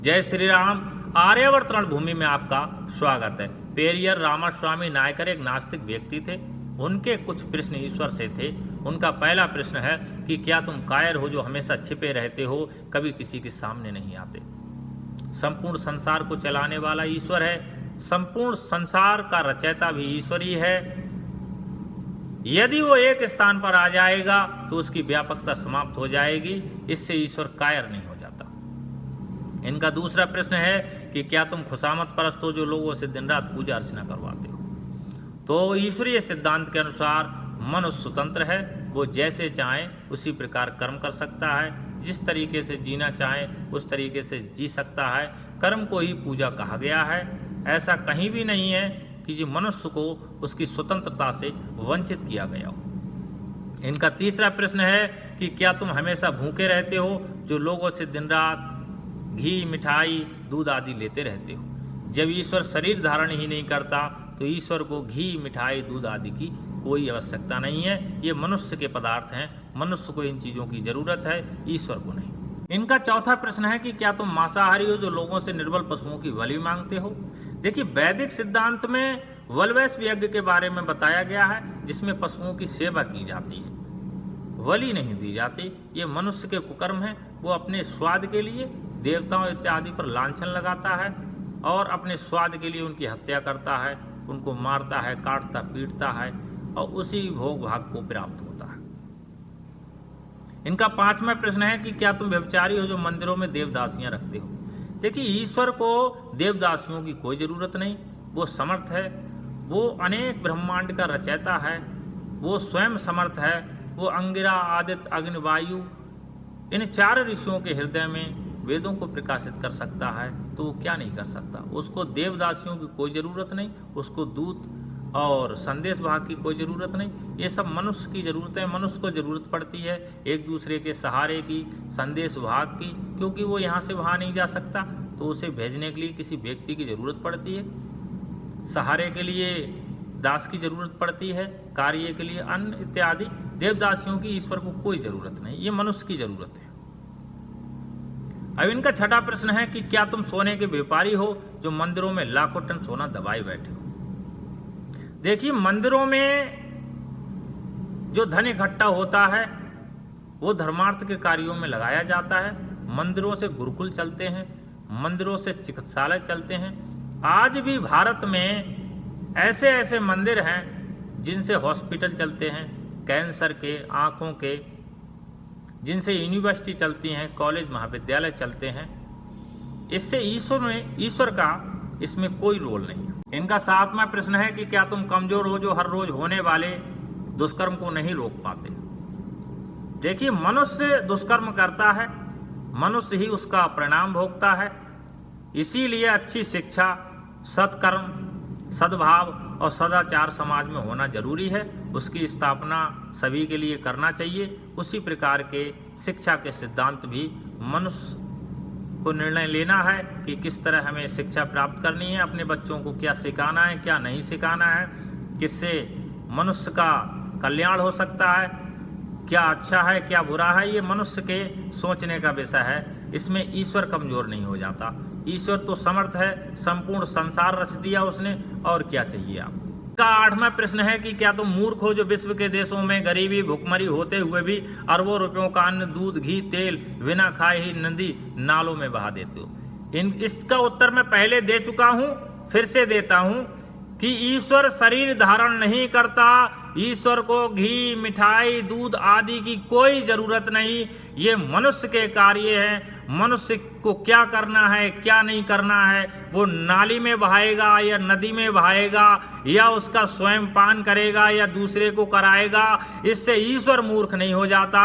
जय श्री राम। आर्यावर्त रणभूमि में आपका स्वागत है। पेरियर रामास्वामी नायकर एक नास्तिक व्यक्ति थे। उनके कुछ प्रश्न ईश्वर से थे। उनका पहला प्रश्न है कि क्या तुम कायर हो जो हमेशा छिपे रहते हो, कभी किसी के सामने नहीं आते। संपूर्ण संसार को चलाने वाला ईश्वर है। संपूर्ण संसार का रचयिता भी ईश्वर ही है। यदि वो एक स्थान पर आ जाएगा तो उसकी व्यापकता समाप्त हो जाएगी। इससे ईश्वर कायर नहीं हो जाता। इनका दूसरा प्रश्न है कि क्या तुम खुशामद परस्त हो जो लोगों से दिन रात पूजा अर्चना करवाते हो। तो ईश्वरीय सिद्धांत के अनुसार मनुष्य स्वतंत्र है। वो जैसे चाहे उसी प्रकार कर्म कर सकता है। जिस तरीके से जीना चाहे उस तरीके से जी सकता है। कर्म को ही पूजा कहा गया है। ऐसा कहीं भी नहीं है कि जो मनुष्य को उसकी स्वतंत्रता से वंचित किया गया हो। इनका तीसरा प्रश्न है कि क्या तुम हमेशा भूखे रहते हो जो लोगों से दिन रात घी, मिठाई, दूध आदि लेते रहते हो। जब ईश्वर शरीर धारण ही नहीं करता तो ईश्वर को घी, मिठाई, दूध आदि की कोई आवश्यकता नहीं है। ये मनुष्य के पदार्थ हैं। मनुष्य को इन चीज़ों की जरूरत है, ईश्वर को नहीं। इनका चौथा प्रश्न है कि क्या तुम मांसाहारी हो जो लोगों से निर्बल पशुओं की बलि मांगते हो। देखिए, वैदिक सिद्धांत में वल्वैश्व यज्ञ के बारे में बताया गया है जिसमें पशुओं की सेवा की जाती है, बलि नहीं दी जाती। ये मनुष्य के कुकर्म है। वो अपने स्वाद के लिए देवताओं इत्यादि पर लांछन लगाता है और अपने स्वाद के लिए उनकी हत्या करता है, उनको मारता है, काटता पीटता है और उसी भोग भाग को प्राप्त होता है। इनका पांचवा प्रश्न है कि क्या तुम व्यभिचारी हो जो मंदिरों में देवदासियां रखते हो। देखिए, ईश्वर को देवदासियों की कोई जरूरत नहीं। वो समर्थ है। वो अनेक ब्रह्मांड का रचयिता है। वो स्वयं समर्थ है। वो अंगिरा, आदित्य, अग्नि, वायु इन चार ऋषियों के हृदय में वेदों को प्रकाशित कर सकता है। तो वो क्या नहीं कर सकता। उसको देवदासियों की कोई ज़रूरत नहीं। उसको दूत और संदेश वाहक की कोई ज़रूरत नहीं। ये सब मनुष्य की ज़रूरत है। मनुष्य को ज़रूरत पड़ती है एक दूसरे के सहारे की, संदेश वाहक की, क्योंकि वो यहाँ से वहाँ नहीं जा सकता तो उसे भेजने के लिए किसी व्यक्ति की ज़रूरत पड़ती है। सहारे के लिए दास की ज़रूरत पड़ती है, कार्य के लिए अन्न इत्यादि। देवदासियों की ईश्वर को कोई ज़रूरत नहीं। ये मनुष्य की ज़रूरत है। अब इनका छठा प्रश्न है कि क्या तुम सोने के व्यापारी हो जो मंदिरों में लाखों टन सोना दबाए बैठे हो। देखिए, मंदिरों में जो धन इकट्ठा होता है वो धर्मार्थ के कार्यों में लगाया जाता है। मंदिरों से गुरुकुल चलते हैं, मंदिरों से चिकित्सालय चलते हैं। आज भी भारत में ऐसे ऐसे मंदिर हैं जिनसे हॉस्पिटल चलते हैं, कैंसर के, आँखों के, जिनसे यूनिवर्सिटी चलती हैं, कॉलेज महाविद्यालय चलते हैं। इससे ईश्वर का इसमें कोई रोल नहीं है। इनका सातवां प्रश्न है कि क्या तुम कमजोर हो जो हर रोज होने वाले दुष्कर्म को नहीं रोक पाते। देखिए, मनुष्य दुष्कर्म करता है, मनुष्य ही उसका परिणाम भोगता है। इसीलिए अच्छी शिक्षा, सत्कर्म, सद्भाव और सदाचार समाज में होना जरूरी है। उसकी स्थापना सभी के लिए करना चाहिए। उसी प्रकार के शिक्षा के सिद्धांत भी मनुष्य को निर्णय लेना है कि किस तरह हमें शिक्षा प्राप्त करनी है, अपने बच्चों को क्या सिखाना है, क्या नहीं सिखाना है, किससे मनुष्य का कल्याण हो सकता है, क्या अच्छा है, क्या बुरा है। ये मनुष्य के सोचने का विषय है। इसमें ईश्वर कमजोर नहीं हो जाता। ईश्वर तो समर्थ है। संपूर्ण संसार रच दिया उसने, और क्या चाहिए आप। का आठवां प्रश्न है कि क्या तुम मूर्ख हो जो विश्व के देशों में गरीबी, भुखमरी होते हुए भी अरबों रुपयों का अन्न, दूध, घी, तेल बिना खाए ही नदी नालों में बहा देते हो। इसका उत्तर मैं पहले दे चुका हूं, फिर से देता हूं कि ईश्वर शरीर धारण नहीं करता। ईश्वर को घी, मिठाई, दूध आदि की कोई जरूरत नहीं। ये मनुष्य के कार्य हैं। मनुष्य को क्या करना है, क्या नहीं करना है, वो नाली में बहाएगा या नदी में बहाएगा या उसका स्वयं पान करेगा या दूसरे को कराएगा। इससे ईश्वर मूर्ख नहीं हो जाता।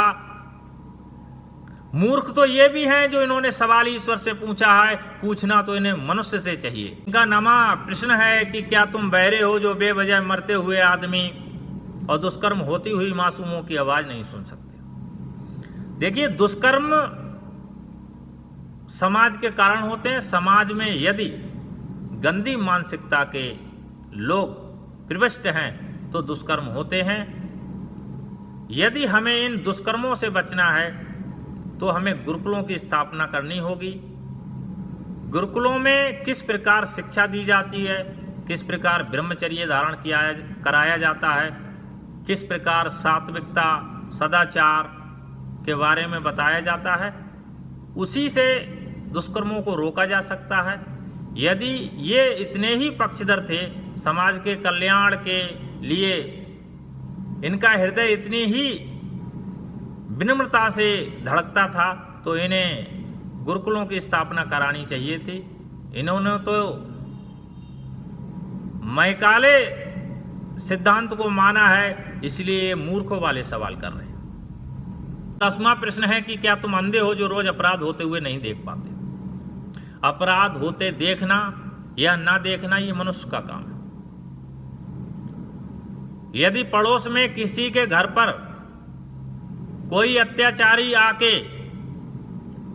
मूर्ख तो ये भी हैं जो इन्होंने सवाल ईश्वर से पूछा है। पूछना तो इन्हें मनुष्य से चाहिए। इनका नवा प्रश्न है कि क्या तुम बहरे हो जो बेवजह मरते हुए आदमी और दुष्कर्म होती हुई मासूमों की आवाज नहीं सुन सकते। देखिए, दुष्कर्म समाज के कारण होते हैं। समाज में यदि गंदी मानसिकता के लोग प्रविष्ट हैं तो दुष्कर्म होते हैं। यदि हमें इन दुष्कर्मों से बचना है तो हमें गुरुकुलों की स्थापना करनी होगी। गुरुकुलों में किस प्रकार शिक्षा दी जाती है, किस प्रकार ब्रह्मचर्य धारण कराया जाता है, किस प्रकार सात्विकता सदाचार के बारे में बताया जाता है, उसी से दुष्कर्मों को रोका जा सकता है। यदि ये इतने ही पक्षधर थे, समाज के कल्याण के लिए इनका हृदय इतनी ही विनम्रता से धड़कता था, तो इन्हें गुरुकुलों की स्थापना करानी चाहिए थी। इन्होंने तो मैकाले सिद्धांत को माना है, इसलिए मूर्खों वाले सवाल कर रहे हैं। 10वां प्रश्न है कि क्या तुम अंधे हो जो रोज अपराध होते हुए नहीं देख पाते? अपराध होते देखना या ना देखना ये मनुष्य का काम है। यदि पड़ोस में किसी के घर पर कोई अत्याचारी आके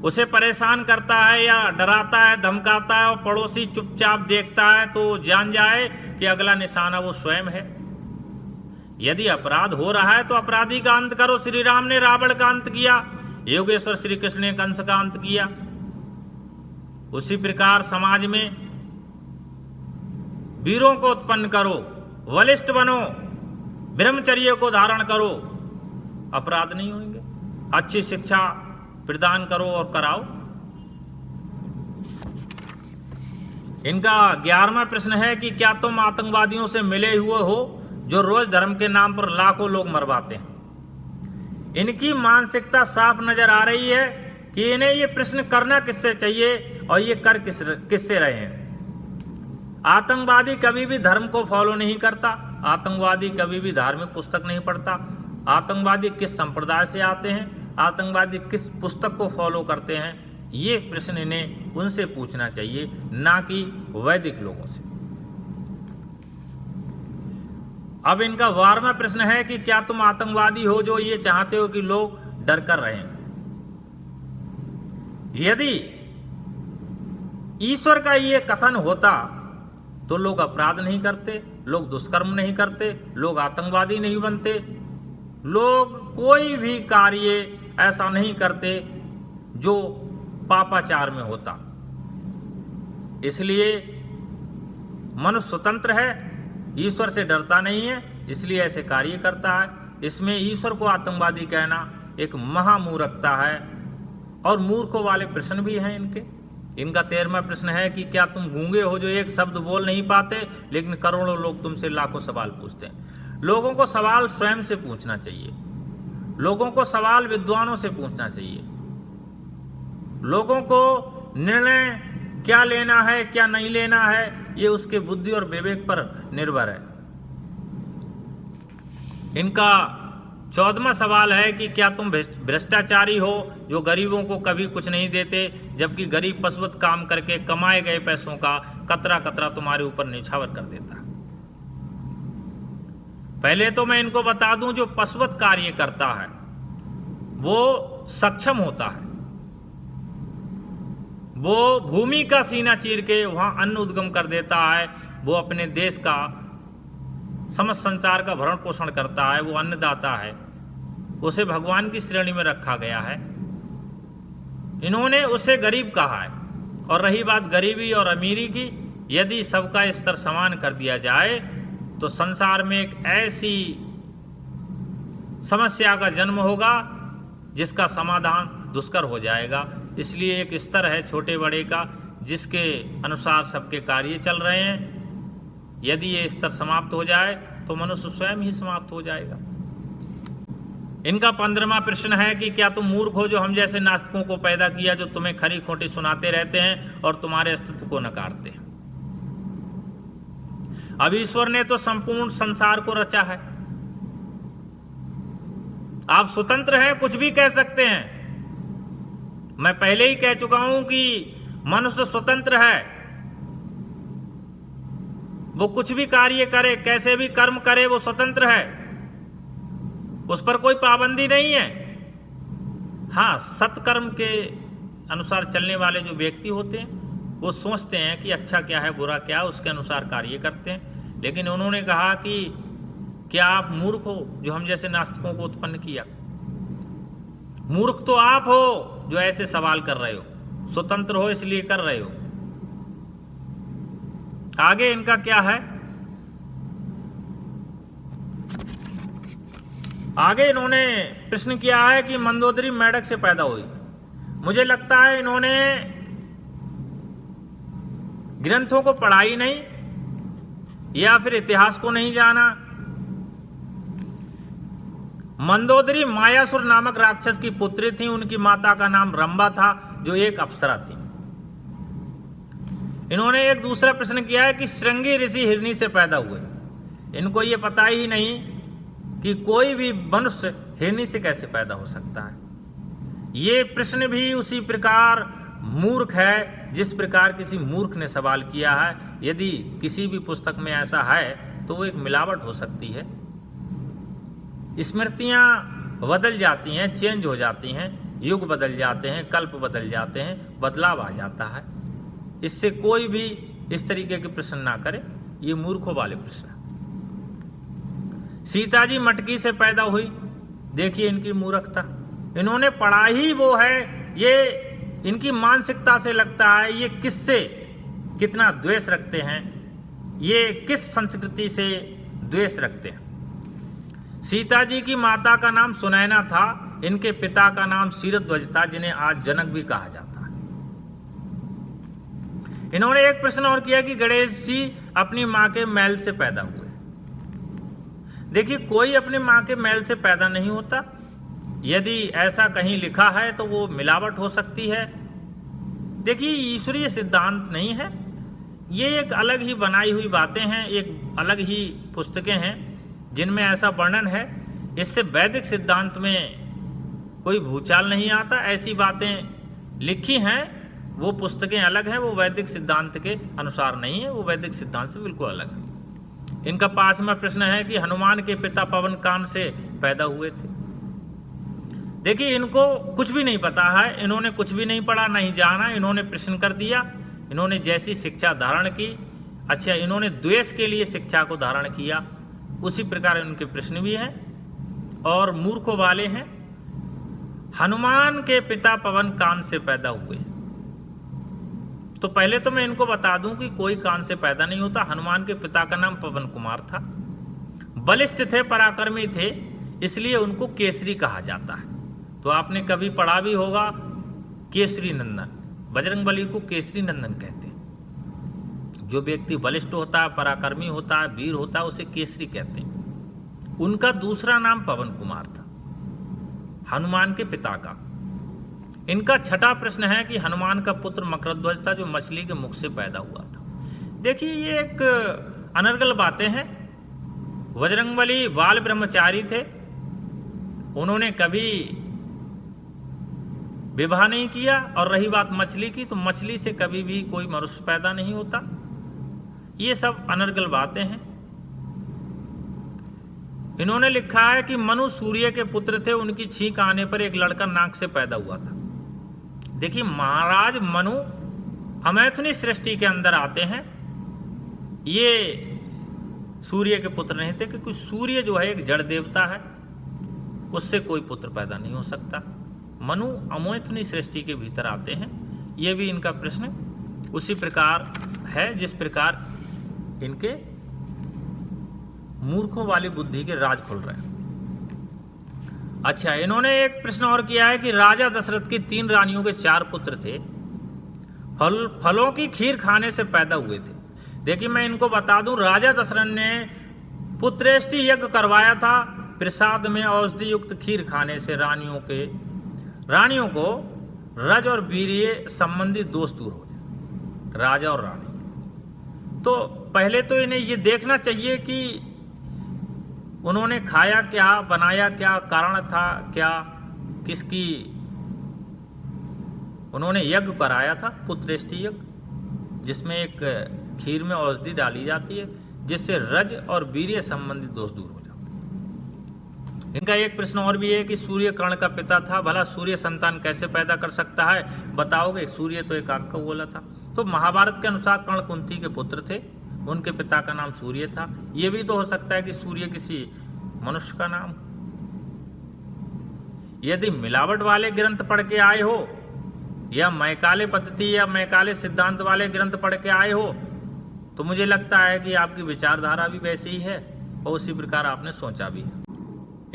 उसे परेशान करता है या डराता है, धमकाता है और पड़ोसी चुपचाप देखता है, तो जान जाए कि अगला निशाना वो स्वयं है। यदि अपराध हो रहा है तो अपराधी का अंत करो। श्री राम ने रावण का अंत किया, योगेश्वर श्री कृष्ण ने कंस का अंत किया। उसी प्रकार समाज में वीरों को उत्पन्न करो, बलिष्ठ बनो, ब्रह्मचर्य को धारण करो, अपराध नहीं होंगे। अच्छी शिक्षा प्रदान करो और कराओ। इनका 11वां प्रश्न है कि क्या तुम आतंकवादियों से मिले हुए हो जो रोज धर्म के नाम पर लाखों लोग मरवाते हैं? इनकी मानसिकता साफ नजर आ रही है कि इन्हें ये प्रश्न करना किससे चाहिए और ये कर किससे रहे हैं। आतंकवादी कभी भी धर्म को फॉलो नहीं करता, आतंकवादी कभी भी धार्मिक पुस्तक नहीं पढ़ता। आतंकवादी किस संप्रदाय से आते हैं, आतंकवादी किस पुस्तक को फॉलो करते हैं, ये प्रश्न इन्हें उनसे पूछना चाहिए, ना कि वैदिक लोगों से। अब इनका 12वां प्रश्न है कि क्या तुम आतंकवादी हो जो ये चाहते हो कि लोग डर कर रहें? यदि ईश्वर का ये कथन होता तो लोग अपराध नहीं करते, लोग दुष्कर्म नहीं करते, लोग आतंकवादी नहीं बनते, लोग कोई भी कार्य ऐसा नहीं करते जो पापाचार में होता। इसलिए मनुष्य स्वतंत्र है, ईश्वर से डरता नहीं है, इसलिए ऐसे कार्य करता है। इसमें ईश्वर को आतंकवादी कहना एक महामूर्खता है। और मूर्खों वाले प्रश्न भी हैं इनके। इनका 13वां प्रश्न है कि क्या तुम गूंगे हो जो एक शब्द बोल नहीं पाते, लेकिन करोड़ों लोग तुमसे लाखों सवाल पूछते हैं। लोगों को सवाल स्वयं से पूछना चाहिए, लोगों को सवाल विद्वानों से पूछना चाहिए, लोगों को निर्णय क्या लेना है क्या नहीं लेना है ये उसके बुद्धि और विवेक पर निर्भर है। इनका 14वां सवाल है कि क्या तुम भ्रष्टाचारी हो जो गरीबों को कभी कुछ नहीं देते, जबकि गरीब पशुवत काम करके कमाए गए पैसों का कतरा कतरा तुम्हारे ऊपर निछावर कर देता। पहले तो मैं इनको बता दूं, जो पशुवत कार्य करता है वो सक्षम होता है, वो भूमि का सीना चीर के वहां अन्न उद्गम कर देता है, वो अपने देश का समस्त संसार का भरण पोषण करता है, वो अन्नदाता है, उसे भगवान की श्रेणी में रखा गया है। इन्होंने उसे गरीब कहा है। और रही बात गरीबी और अमीरी की, यदि सबका स्तर समान कर दिया जाए तो संसार में एक ऐसी समस्या का जन्म होगा जिसका समाधान दुष्कर हो जाएगा। इसलिए एक स्तर है छोटे बड़े का जिसके अनुसार सबके कार्य चल रहे हैं। यदि ये स्तर समाप्त हो जाए तो मनुष्य स्वयं ही समाप्त हो जाएगा। इनका 15वां प्रश्न है कि क्या तुम मूर्ख हो जो हम जैसे नास्तिकों को पैदा किया, जो तुम्हें खरी खोटी सुनाते रहते हैं और तुम्हारे अस्तित्व को नकारते हैं। अब ईश्वर ने तो संपूर्ण संसार को रचा है, आप स्वतंत्र हैं, कुछ भी कह सकते हैं। मैं पहले ही कह चुका हूं कि मनुष्य स्वतंत्र है, वो कुछ भी कार्य करे, कैसे भी कर्म करे, वो स्वतंत्र है, उस पर कोई पाबंदी नहीं है। हाँ, सत्कर्म के अनुसार चलने वाले जो व्यक्ति होते हैं वो सोचते हैं कि अच्छा क्या है बुरा क्या है, उसके अनुसार कार्य करते हैं। लेकिन उन्होंने कहा कि क्या आप मूर्ख हो जो हम जैसे नास्तिकों को उत्पन्न किया? मूर्ख तो आप हो जो ऐसे सवाल कर रहे हो, स्वतंत्र हो इसलिए कर रहे हो। आगे इनका क्या है, आगे इन्होंने प्रश्न किया है कि मंदोदरी मेढक से पैदा हुई। मुझे लगता है इन्होंने ग्रंथों को पढ़ा ही नहीं या फिर इतिहास को नहीं जाना। मंदोदरी मायासुर नामक राक्षस की पुत्री थी। उनकी माता का नाम रंभा था जो एक अप्सरा थी। इन्होंने एक दूसरा प्रश्न किया है कि श्रृंगी ऋषि हिरनी से पैदा हुए। इनको ये पता ही नहीं कि कोई भी मनुष्य हिरनी से कैसे पैदा हो सकता है। ये प्रश्न भी उसी प्रकार मूर्ख है जिस प्रकार किसी मूर्ख ने सवाल किया है। यदि किसी भी पुस्तक में ऐसा है तो वो एक मिलावट हो सकती है। स्मृतियां बदल जाती हैं, चेंज हो जाती हैं, युग बदल जाते हैं, कल्प बदल जाते हैं, बदलाव आ जाता है। इससे कोई भी इस तरीके के प्रश्न ना करे, ये मूर्खों वाले प्रश्न। सीता जी मटकी से पैदा हुई। देखिए इनकी मूर्खता, इन्होंने पढ़ा ही वो है। ये इनकी मानसिकता से लगता है ये किससे कितना द्वेष रखते हैं, ये किस संस्कृति से द्वेष रखते हैं। सीता जी की माता का नाम सुनैना था। इनके पिता का नाम शीरध्वज था जिन्हें आज जनक भी कहा जाता है। इन्होंने एक प्रश्न और किया कि गणेश जी अपनी मां के मैल से पैदा हुए। देखिए कोई अपनी मां के मैल से पैदा नहीं होता। यदि ऐसा कहीं लिखा है तो वो मिलावट हो सकती है। देखिए ईश्वरीय सिद्धांत नहीं है, ये एक अलग ही बनाई हुई बातें हैं, एक अलग ही पुस्तकें हैं जिनमें ऐसा वर्णन है। इससे वैदिक सिद्धांत में कोई भूचाल नहीं आता। ऐसी बातें लिखी हैं, वो पुस्तकें अलग हैं, वो वैदिक सिद्धांत के अनुसार नहीं है, वो वैदिक सिद्धांत से बिल्कुल अलग है। इनका पास में प्रश्न है कि हनुमान के पिता पवन कान से पैदा हुए थे। देखिए इनको कुछ भी नहीं पता है, इन्होंने कुछ भी नहीं पढ़ा नहीं जाना, इन्होंने प्रश्न कर दिया। इन्होंने जैसी शिक्षा धारण की, अच्छा इन्होंने द्वेष के लिए शिक्षा को धारण किया, उसी प्रकार उनके प्रश्न भी हैं और मूर्खों वाले हैं। हनुमान के पिता पवन कान से पैदा हुए। तो पहले तो मैं इनको बता दूं कि कोई कान से पैदा नहीं होता। हनुमान के पिता का नाम पवन कुमार था। बलिष्ठ थे, पराक्रमी थे, इसलिए उनको केसरी कहा जाता है। तो आपने कभी पढ़ा भी होगा केसरी नंदन, बजरंगबली को केसरी नंदन कहते हैं। जो व्यक्ति बलिष्ठ होता है, पराक्रमी होता है, वीर होता है, उसे केसरी कहते हैं। उनका दूसरा नाम पवन कुमार था, हनुमान के पिता का। इनका छठा प्रश्न है कि हनुमान का पुत्र मकरध्वज था जो मछली के मुख से पैदा हुआ था। देखिए ये एक अनर्गल बातें हैं। बजरंगबली बाल ब्रह्मचारी थे, उन्होंने कभी विवाह नहीं किया। और रही बात मछली की, तो मछली से कभी भी कोई मनुष्य पैदा नहीं होता। ये सब अनर्गल बातें हैं। इन्होंने लिखा है कि मनु सूर्य के पुत्र थे, उनकी छींक आने पर एक लड़का नाक से पैदा हुआ था। देखिए महाराज मनु अमैथुनी सृष्टि के अंदर आते हैं। ये सूर्य के पुत्र नहीं थे, क्योंकि सूर्य जो है एक जड़ देवता है, उससे कोई पुत्र पैदा नहीं हो सकता। मनु अमैथुनी सृष्टि के भीतर आते हैं। ये भी इनका प्रश्न उसी प्रकार है जिस प्रकार इनके मूर्खों वाली बुद्धि के राज खुल रहे हैं। अच्छा इन्होंने एक प्रश्न और किया है कि राजा दशरथ की 3 रानियों के 4 पुत्र थे, फलों की खीर खाने से पैदा हुए थे। देखिए मैं इनको बता दूं, राजा दशरथ ने पुत्रेष्टि यज्ञ करवाया था। प्रसाद में औषधि युक्त खीर खाने से रानियों को रज और वीर्य संबंधी दोष दूर हो जाए, राजा और रानी। तो पहले तो इन्हें ये देखना चाहिए कि उन्होंने खाया क्या, बनाया क्या, कारण था क्या, किसकी उन्होंने यज्ञ कराया था, पुत्रेष्टि यज्ञ, जिसमें एक खीर में औषधि डाली जाती है जिससे रज और वीर्य संबंधी दोष दूर हो जाते हैं। इनका एक प्रश्न और भी है कि सूर्य कर्ण का पिता था, भला सूर्य संतान कैसे पैदा कर सकता है, बताओगे? सूर्य तो एक आग का गोला था। तो महाभारत के अनुसार कर्ण कुंती के पुत्र थे, उनके पिता का नाम सूर्य था। यह भी तो हो सकता है कि सूर्य किसी मनुष्य का नाम। यदि मिलावट वाले ग्रंथ पढ़ के आए हो या मैकाले पद्धति या मैकाले सिद्धांत वाले ग्रंथ पढ़ के आए हो तो मुझे लगता है कि आपकी विचारधारा भी वैसी ही है और उसी प्रकार आपने सोचा भी है।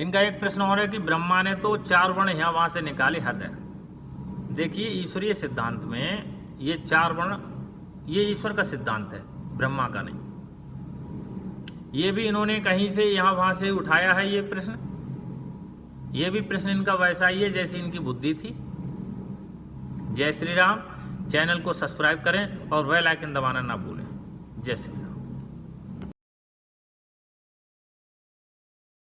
इनका एक प्रश्न और है कि ब्रह्मा ने तो 4 वर्ण यहाँ वहाँ से निकाले, हद है। देखिए, ईश्वरीय सिद्धांत में ये 4 वर्ण ये ईश्वर का सिद्धांत है, ब्रह्मा का नहीं। ये भी इन्होंने कहीं से यहाँ वहाँ से उठाया है ये प्रश्न। ये भी प्रश्न इनका वैसा ही है जैसी इनकी बुद्धि थी। जय श्री राम। चैनल को सब्सक्राइब करें और बेल आइकन दबाना ना भूलें। जय श्री राम।